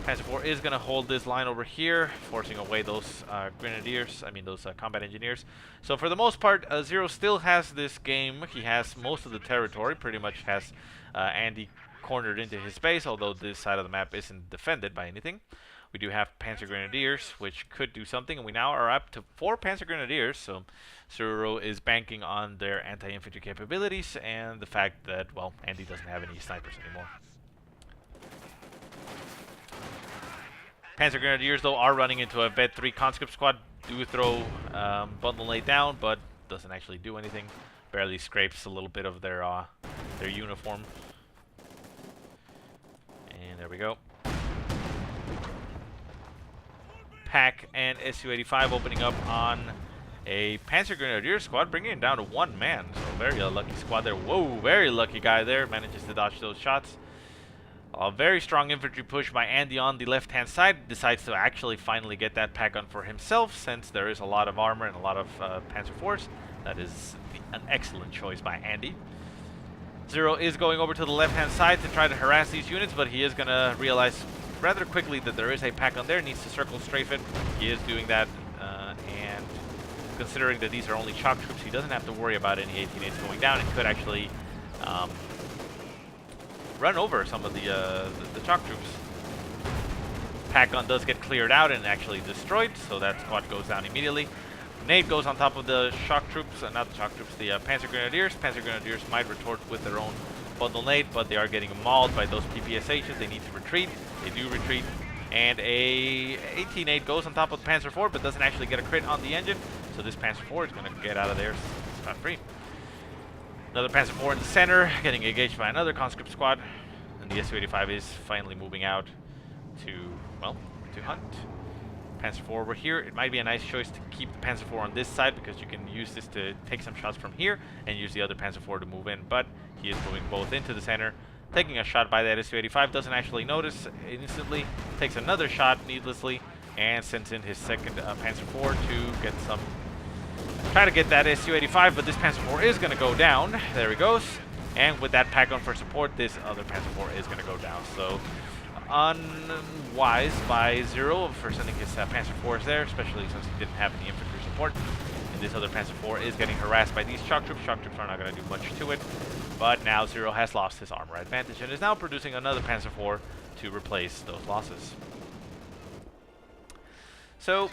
Panzer IV is going to hold this line over here, forcing away those grenadiers, those combat engineers. So for the most part, Zero still has this game. He has most of the territory, pretty much has Andii cornered into his base, although this side of the map isn't defended by anything. We do have Panzer Grenadiers, which could do something, and we now are up to 4 Panzer Grenadiers, so Zero is banking on their anti-infantry capabilities and the fact that, well, Andii doesn't have any snipers anymore. Panzer Grenadiers, though, are running into a Vet 3 conscript squad. Do throw bundle nade down, but doesn't actually do anything. Barely scrapes a little bit of their uniform. And there we go. Pack and Su-85 opening up on a Panzer Grenadier squad, bringing it down to 1 man. So very lucky squad there. Whoa, very lucky guy there. Manages to dodge those shots. A very strong infantry push by Andii on the left-hand side. Decides to actually finally get that pack gun for himself, since there is a lot of armor and a lot of Panzer IVs. That is an excellent choice by Andii. Zero is going over to the left-hand side to try to harass these units, but he is going to realize rather quickly that there is a pack on there. Needs to circle strafe it. He is doing that, and considering that these are only chalk troops, he doesn't have to worry about any 18-8s going down. It could actually run over some of the chalk troops. Pack gun does get cleared out and actually destroyed, so that squad goes down immediately. Nade goes on top of the shock troops, not the shock troops, the Panzer Grenadiers. Panzer Grenadiers might retort with their own bundle nade, but they are getting mauled by those PPSHs. They need to retreat. They do retreat, and a 18-8 goes on top of the Panzer IV, but doesn't actually get a crit on the engine. So this Panzer IV is going to get out of there scot-free. Another Panzer IV in the center, getting engaged by another conscript squad, and the Su-85 is finally moving out to, well, to hunt. Panzer IV over here. It might be a nice choice to keep the Panzer IV on this side, because you can use this to take some shots from here and use the other Panzer IV to move in, but he is moving both into the center, taking a shot by that Su-85, doesn't actually notice instantly, takes another shot needlessly, and sends in his second Panzer IV to get some, try to get that Su-85, but this Panzer IV is going to go down. There he goes. And with that pack on for support, this other Panzer IV is going to go down. So unwise by Zero for sending his Panzer IVs there, especially since he didn't have any infantry support. And this other Panzer IV is getting harassed by these shock troops. Shock troops are not going to do much to it. But now Zero has lost his armor advantage and is now producing another Panzer IV to replace those losses. So,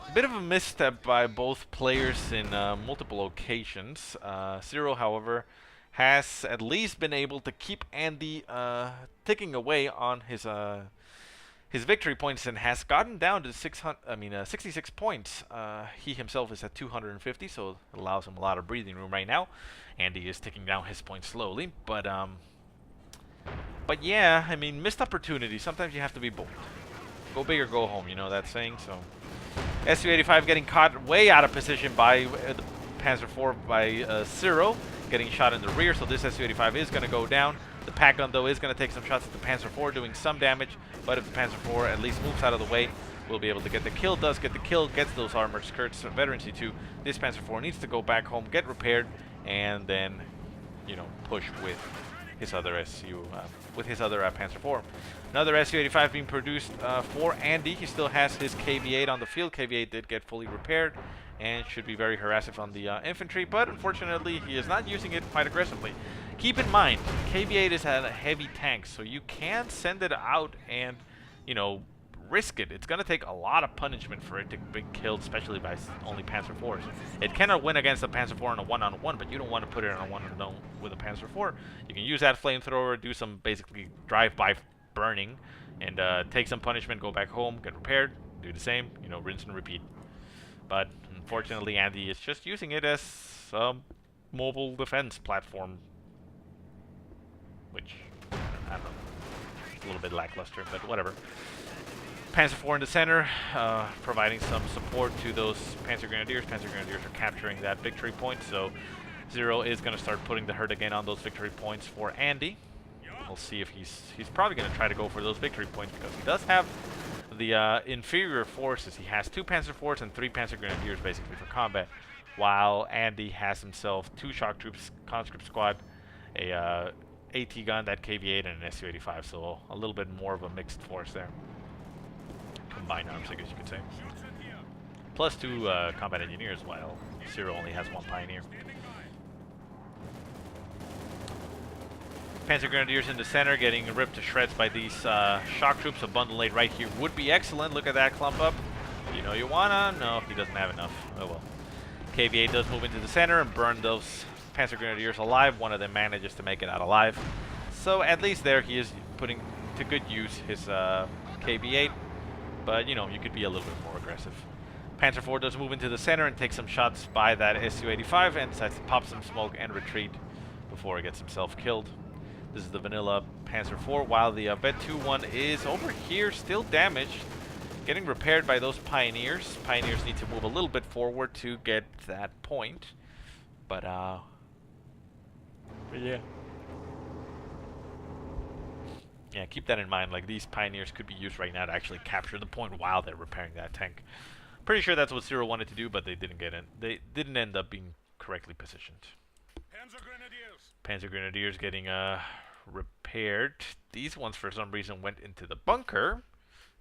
a bit of a misstep by both players in multiple occasions. Zero, however, has at least been able to keep Andii ticking away on his victory points and has gotten down to 66 points. He himself is at 250, so it allows him a lot of breathing room right now. Andii is ticking down his points slowly, but yeah, I mean, missed opportunity. Sometimes you have to be bold. Go big or go home, you know that saying. So Su-85 getting caught way out of position by the Panzer IV by Zero, getting shot in the rear, so this Su-85 is going to go down. The pack gun, though, is going to take some shots at the Panzer IV, doing some damage, but if the Panzer IV at least moves out of the way, we'll be able to get the kill. Does get the kill, gets those armored skirts. Veteran C2, this Panzer IV needs to go back home, get repaired, and then, you know, push with his other Panzer IV. Another Su-85 being produced for Andii. He still has his KV-8 on the field. KV-8 did get fully repaired and should be very harassive on the infantry, but unfortunately he is not using it quite aggressively. Keep in mind, KV-8 is a heavy tank, so you can send it out and, you know, risk it. It's going to take a lot of punishment for it to be killed, especially by only Panzer IVs. It cannot win against a Panzer IV on a one-on-one, but you don't want to put it on a one-on-one with a Panzer IV. You can use that flamethrower, do some basically drive-by burning, and take some punishment, go back home, get repaired, do the same, you know, rinse and repeat. But unfortunately, Andii is just using it as a mobile defense platform, which, I don't know, a little bit lackluster, but whatever. Panzer IV in the center, providing some support to those Panzer Grenadiers. Panzer Grenadiers are capturing that victory point, so Zero is going to start putting the hurt again on those victory points for Andii. We'll see if he's probably going to try to go for those victory points, because he does have the inferior forces. He has 2 Panzer IVs and 3 Panzer Grenadiers basically for combat, while Andii has himself 2 shock troops, conscript squad, a AT gun, that KV-8, and an Su-85, so a little bit more of a mixed force there. Combined arms, I guess you could say. Plus 2 combat engineers, while Zero only has 1 pioneer. Panzer Grenadiers in the center, getting ripped to shreds by these shock troops. A bundle 8 right here would be excellent. Look at that clump up. You know you wanna? No, he doesn't have enough. Oh well. KV-8 does move into the center and burn those Panzer Grenadiers alive. One of them manages to make it out alive. So at least there he is putting to good use his KV-8. But, you know, you could be a little bit more aggressive. Panzer IV does move into the center and take some shots by that Su-85 and decides to pop some smoke and retreat before he gets himself killed. This is the vanilla Panzer IV, while the Vet-2 one is over here, still damaged, getting repaired by those Pioneers. Pioneers need to move a little bit forward to get that point. But yeah. Yeah, keep that in mind. Like, these Pioneers could be used right now to actually capture the point while they're repairing that tank. Pretty sure that's what Zero wanted to do, but they didn't get in. They didn't end up being correctly positioned. Panzer Grenadiers getting repaired. These ones, for some reason, went into the bunker.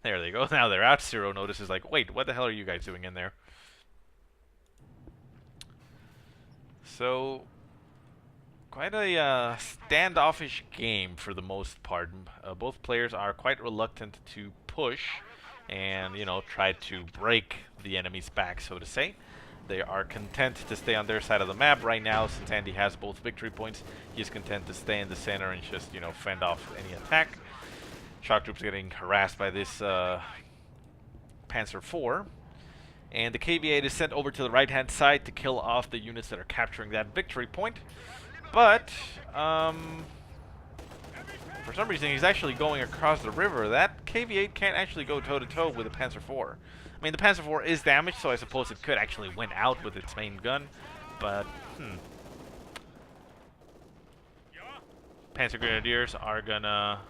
There they go. Now they're out. Zero notices, like, wait, what the hell are you guys doing in there? So, quite a standoffish game for the most part. Both players are quite reluctant to push and, you know, try to break the enemy's back, so to say. They are content to stay on their side of the map right now. Since Andii has both victory points, he's content to stay in the center and just, you know, fend off any attack. Shock troops getting harassed by this Panzer IV. And the KV-8 is sent over to the right-hand side to kill off the units that are capturing that victory point. But, for some reason, he's actually going across the river. That KV-8 can't actually go toe-to-toe with the Panzer IV. I mean, the Panzer IV is damaged, so I suppose it could actually win out with its main gun. But, Panzer Grenadiers are gonna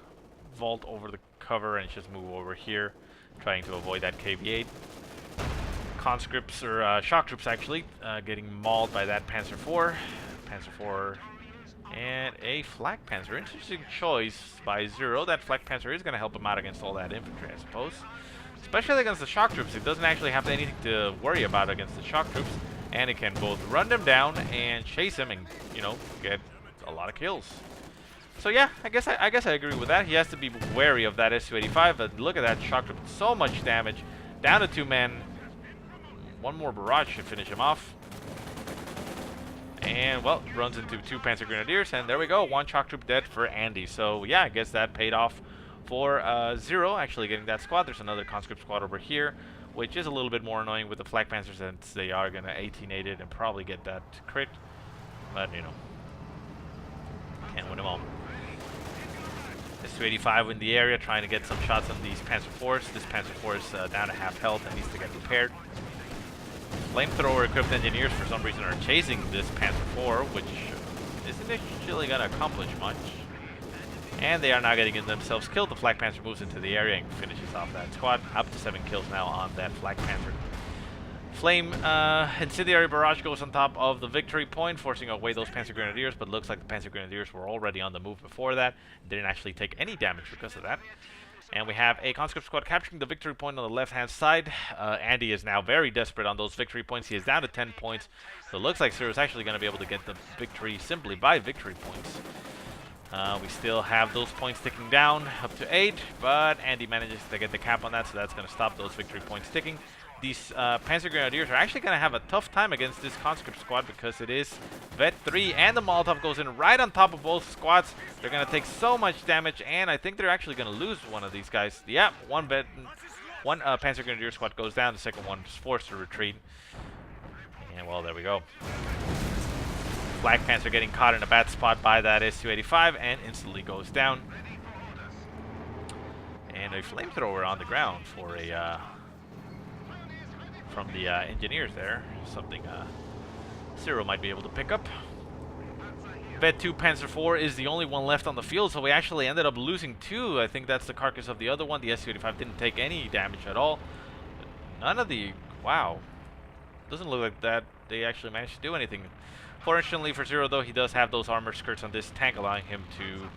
vault over the cover and just move over here, trying to avoid that KV-8. Conscripts, or shock troops actually, getting mauled by that Panzer IV. Panzer IV and a Flak Panzer. Interesting choice by Zero. That Flak Panzer is going to help him out against all that infantry, I suppose. Especially against the shock troops. It doesn't actually have anything to worry about against the shock troops. And it can both run them down and chase him and, you know, get a lot of kills. So yeah, I guess I agree with that. He has to be wary of that Su-85, but look at that shock troop. So much damage. Down to 2 men. One more barrage should finish him off. And, well, runs into 2 Panzer Grenadiers, and there we go. 1 shock troop dead for Andii. So, yeah, I guess that paid off for Zero, actually getting that squad. There's another conscript squad over here, which is a little bit more annoying with the Flak Panzers, since they are going to 18-8 it and probably get that crit. But, you know, can't win them all. Su-85 in the area, trying to get some shots on these Panzer IVs. This Panzer IV is down to half health and needs to get repaired. Flamethrower equipped engineers for some reason are chasing this Panzer IV, which isn't actually going to accomplish much. And they are now getting themselves killed. The Flak Panzer moves into the area and finishes off that squad. Up to 7 kills now on that Flak Panzer. Flame incendiary barrage goes on top of the victory point, forcing away those Panzer Grenadiers, but looks like the Panzer Grenadiers were already on the move before that. Didn't actually take any damage because of that. And we have a conscript squad capturing the victory point on the left-hand side. Andii is now very desperate on those victory points. He is down to 10 points. So it looks like Zero is actually going to be able to get the victory simply by victory points. We still have those points ticking down up to 8, but Andii manages to get the cap on that, so that's going to stop those victory points ticking. These Panzer Grenadiers are actually going to have a tough time against this conscript squad because it is Vet 3 and the Molotov goes in right on top of both squads. They're going to take so much damage, and I think they're actually going to lose one of these guys. Yeah, one Panzer Grenadier squad goes down, the second one is forced to retreat. And well, there we go. Flak Panzer getting caught in a bad spot by that Su-85 and instantly goes down. And a flamethrower on the ground for a from the engineers there. Something Zero might be able to pick up. Vet 2 Panzer IV is the only one left on the field, so we actually ended up losing 2. I think that's the carcass of the other one. The Su-85 didn't take any damage at all. None of the... Wow. Doesn't look like that they actually managed to do anything. Fortunately for Zero, though, he does have those armor skirts on this tank, allowing him to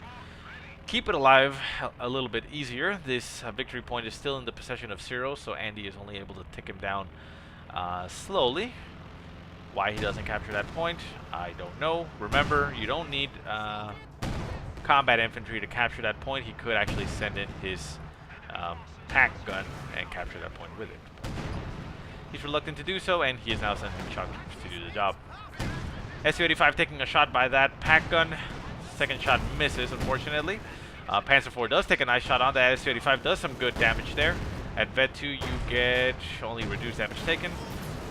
keep it alive a little bit easier. This victory point is still in the possession of Zero, so Andii is only able to tick him down slowly. Why he doesn't capture that point, I don't know. Remember, you don't need combat infantry to capture that point. He could actually send in his pack gun and capture that point with it. He's reluctant to do so, and he is now sending shock troops to do the job. Su-85 taking a shot by that pack gun. Second shot misses, unfortunately. Panzer IV does take a nice shot on that. Su-85 does some good damage there. At Vet 2, you get only reduced damage taken.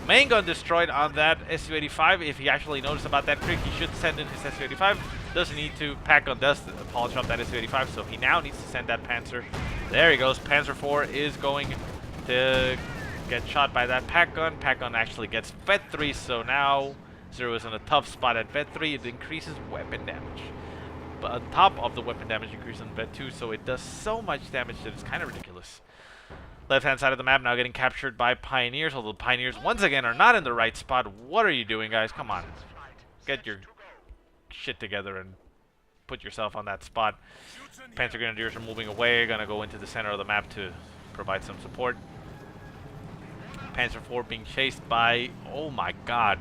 Main gun destroyed on that Su-85. If he actually noticed about that crit, he should send in his Su-85. Doesn't need to. Pack gun does polish up that Su-85, so he now needs to send that Panzer. There he goes. Panzer IV is going to get shot by that pack gun. Pack gun actually gets Vet 3, so now Zero is in a tough spot at Vet 3. It increases weapon damage. But on top of the weapon damage increase on Vet 2, so it does so much damage that it's kind of ridiculous. Left-hand side of the map now getting captured by Pioneers, although Pioneers once again are not in the right spot. What are you doing, guys? Come on. Get your shit together and put yourself on that spot. Panzer Grenadiers are moving away, gonna go into the center of the map to provide some support. Panzer IV being chased by, oh my god,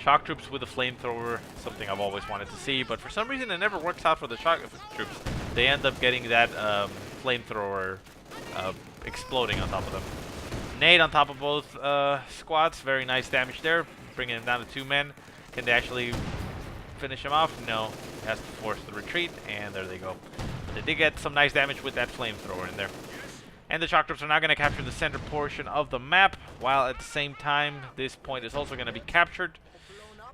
shock troops with a flamethrower, something I've always wanted to see, but for some reason it never works out for the shock troops. They end up getting that flamethrower exploding on top of them. Nade on top of both squads, very nice damage there, bringing him down to 2 men. Can they actually finish him off? No, he has to force the retreat, and there they go. But they did get some nice damage with that flamethrower in there. And the shock troops are now going to capture the center portion of the map, while at the same time this point is also going to be captured.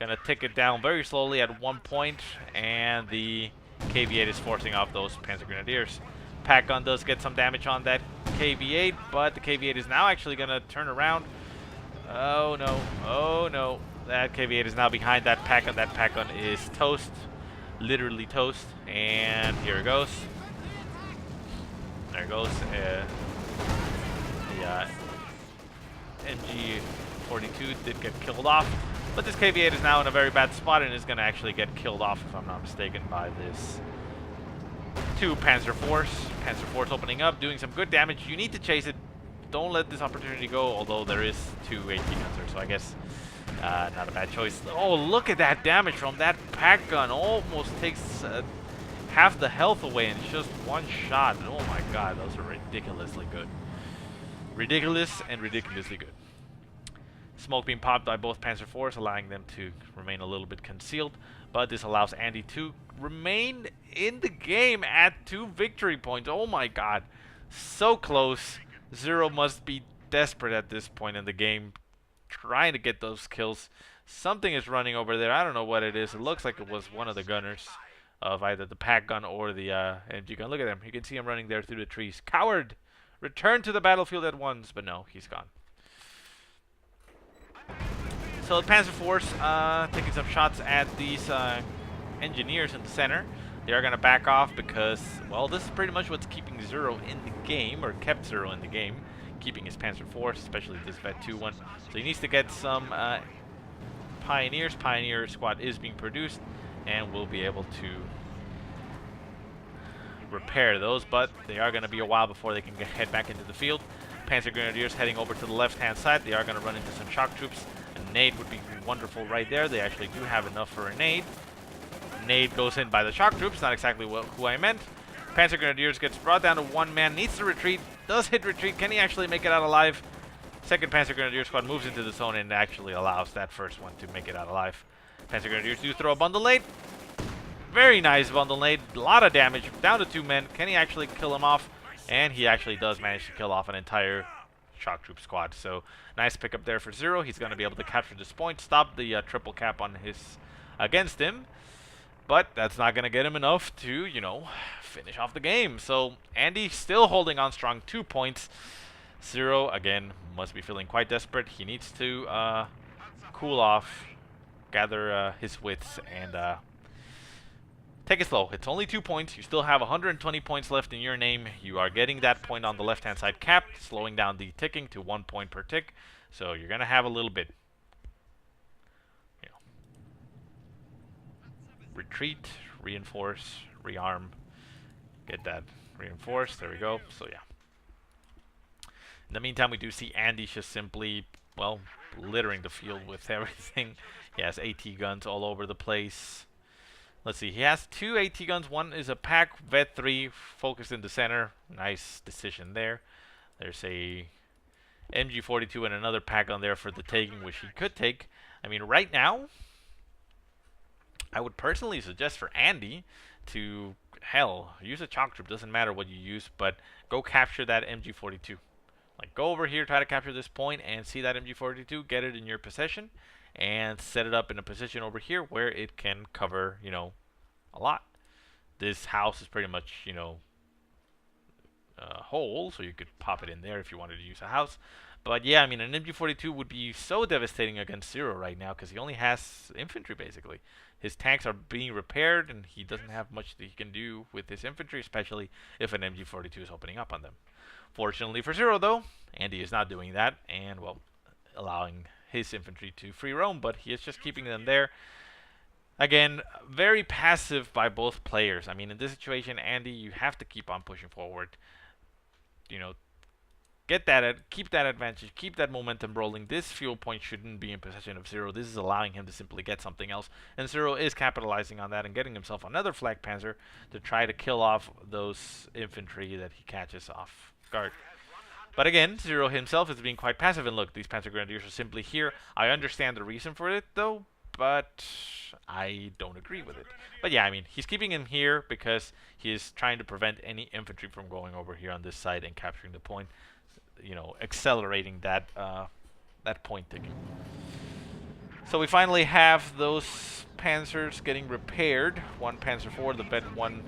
Gonna tick it down very slowly at 1 point, and the KV-8 is forcing off those Panzer Grenadiers. Pack gun does get some damage on that KV-8, but the KV-8 is now actually gonna turn around. Oh no, oh no. That KV-8 is now behind that pack gun. That pack gun is toast, literally toast, and here it goes. There it goes. The MG-42 did get killed off. But this KV-8 is now in a very bad spot and is going to actually get killed off, if I'm not mistaken, by this 2 Panzer IVs. Panzer IV's opening up, doing some good damage. You need to chase it. Don't let this opportunity go, although there is 2 HE guns, so I guess not a bad choice. Oh, look at that damage from that pack gun. Almost takes half the health away in just 1 shot. Oh my god, those are ridiculously good. Ridiculous and ridiculously good. Smoke being popped by both Panzer IVs, allowing them to remain a little bit concealed. But this allows Andii to remain in the game at 2 victory points. Oh my god. So close. Zero must be desperate at this point in the game, trying to get those kills. Something is running over there. I don't know what it is. It looks like it was one of the gunners of either the pack gun or the MG gun. Look at him. You can see him running there through the trees. Coward! Return to the battlefield at once. But no, he's gone. So the Panzer IVs taking some shots at these engineers in the center. They are going to back off because, well, this is pretty much what's keeping Zero in the game, or kept Zero in the game, keeping his Panzer IVs, especially this Vet 2 one. So he needs to get some Pioneers. Pioneer squad is being produced, and we'll be able to repair those, but they are going to be a while before they can head back into the field. Panzer Grenadiers heading over to the left-hand side. They are going to run into some shock troops. A nade would be wonderful right there. They actually do have enough for a nade. Nade goes in by the shock troops. Not exactly who I meant. Panzer Grenadiers gets brought down to 1 man. Needs to retreat. Does hit retreat. Can he actually make it out alive? Second Panzer Grenadier squad moves into the zone and actually allows that first one to make it out alive. Panzer Grenadiers do throw a bundle nade. Very nice bundle nade. A lot of damage. Down to 2 men. Can he actually kill him off? And he actually does manage to kill off an entire shock troop squad. So nice pickup there for Zero. He's going to be able to capture this point, stop the triple cap on his against him. But that's not going to get him enough to, you know, finish off the game. So Andii still holding on strong, 2 points. Zero, again, must be feeling quite desperate. He needs to cool off, gather his wits, and take it slow. It's only 2 points. You still have 120 points left in your name. You are getting that point on the left-hand side capped, slowing down the ticking to 1 point per tick. So you're going to have a little bit, you know, retreat, reinforce, rearm, get that reinforced. There we go. So yeah. In the meantime, we do see Andii just simply, well, littering the field with everything. He has AT guns all over the place. Let's see, he has 2 AT guns. One is a pack Vet 3 focused in the center. Nice decision there. There's a MG42 and another pack on there for the taking, which he could take. I mean, right now, I would personally suggest for Andii to, hell, use a chalk troop. Doesn't matter what you use, but go capture that MG42. Like, go over here, try to capture this point, and see that MG42, get it in your possession, and set it up in a position over here where it can cover, you know, a lot. This house is pretty much, you know, whole, so you could pop it in there if you wanted to use a house. But yeah, I mean, an MG42 would be so devastating against Zero right now because he only has infantry, basically. His tanks are being repaired, and he doesn't have much that he can do with his infantry, especially if an MG42 is opening up on them. Fortunately for Zero, though, Andii is not doing that, and, well, allowing his infantry to free roam, but he is just keeping them there. Again, very passive by both players. I mean, in this situation, Andii, you have to keep on pushing forward. You know, keep that advantage, keep that momentum rolling. This fuel point shouldn't be in possession of Zero. This is allowing him to simply get something else, and Zero is capitalizing on that and getting himself another Flak Panzer to try to kill off those infantry that he catches off guard. But again, Zero himself is being quite passive, and look, these Panzer Grenadiers are simply here. I understand the reason for it, though, but I don't agree with it. But yeah, I mean, he's keeping him here because he is trying to prevent any infantry from going over here on this side and capturing the point. You know, accelerating that that point taking. So we finally have those Panzers getting repaired. One Panzer IV, the Vet 1,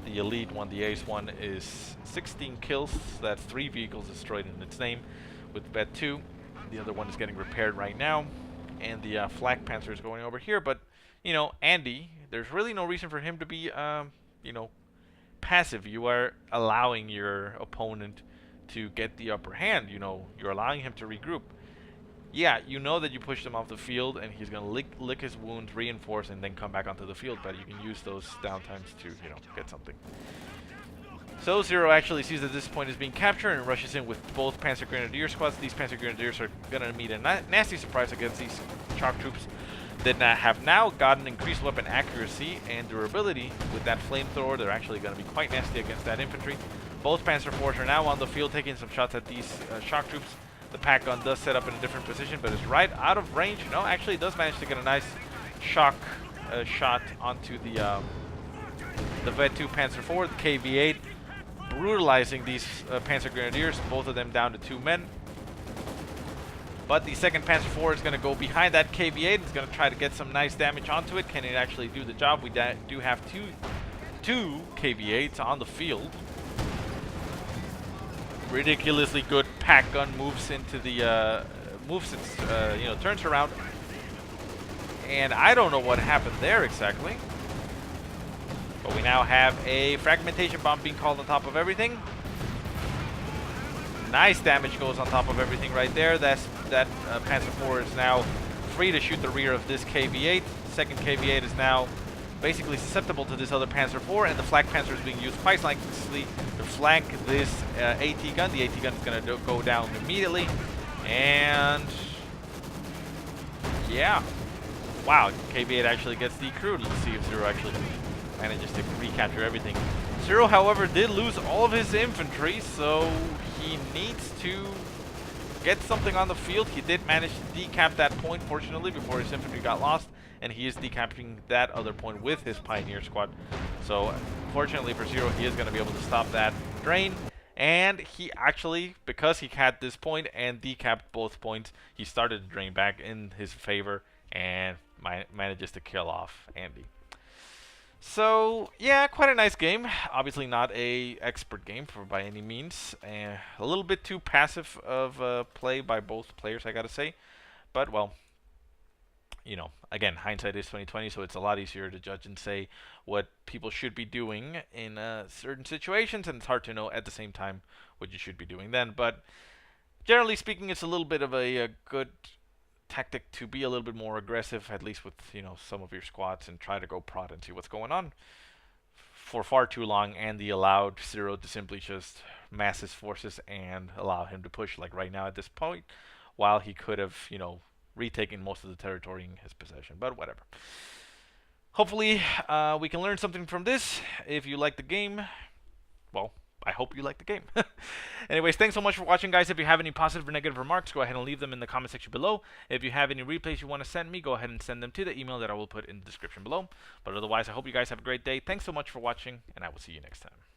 the Elite one, the Ace 1 is 16 kills. That's 3 vehicles destroyed in its name. With Vet 2, the other one is getting repaired right now. And the Flak Panzer is going over here. But, you know, Andii, there's really no reason for him to be, you know, passive. You are allowing your opponent to get the upper hand. You know, you're allowing him to regroup. Yeah, you know that you pushed him off the field, and he's going to lick his wounds, reinforce, and then come back onto the field. But you can use those downtimes to, you know, get something. So Zero actually sees that this point is being captured and rushes in with both Panzer Grenadier squads. These Panzer Grenadiers are going to meet a nasty surprise against these chalk troops that have now gotten increased weapon accuracy and durability with that flamethrower. They're actually going to be quite nasty against that infantry. Both Panzer IVs are now on the field taking some shots at these shock troops. The pack gun does set up in a different position, but is right out of range. No, actually, it does manage to get a nice shock shot onto the Vet 2 Panzer IV, the KV-8, brutalizing these Panzer Grenadiers, both of them down to 2 men. But the second Panzer IV is going to go behind that KV-8. It's going to try to get some nice damage onto it. Can it actually do the job? We do have two KV-8s on the field. Ridiculously good pack gun moves into the you know, turns around, and I don't know what happened there exactly, but we now have a fragmentation bomb being called on top of everything. Nice damage goes on top of everything right there. That Panzer IV is now free to shoot the rear of this KV-8. Second KV-8 is now basically susceptible to this other Panzer IV, and the Flak Panzer is being used quite nicely to flank this AT gun. The AT gun is going to go down immediately, and yeah, wow, KV-8 actually gets decrewed. Let's see if Zero actually manages to recapture everything. Zero, however, did lose all of his infantry, so he needs to get something on the field. He did manage to decap that point, fortunately, before his infantry got lost. And he is decapping that other point with his Pioneer squad. So, fortunately for Zero, he is going to be able to stop that drain. And he actually, because he had this point and decapped both points, he started the drain back in his favor and manages to kill off Andii. So, yeah, quite a nice game. Obviously not a expert game by any means. A little bit too passive of play by both players, I gotta say. But, well, you know, again, hindsight is 20/20, so it's a lot easier to judge and say what people should be doing in certain situations, and it's hard to know at the same time what you should be doing then. But generally speaking, it's a little bit of a good tactic to be a little bit more aggressive, at least with some of your squads, and try to go prod and see what's going on. For far too long, Andii allowed Zero to simply just mass his forces and allow him to push, like right now at this point, while he could have, retaken most of the territory in his possession. But whatever. Hopefully, we can learn something from this. If you like the game, well, I hope you like the game. Anyways, thanks so much for watching, guys. If you have any positive or negative remarks, go ahead and leave them in the comment section below. If you have any replays you want to send me, go ahead and send them to the email that I will put in the description below. But otherwise, I hope you guys have a great day. Thanks so much for watching, and I will see you next time.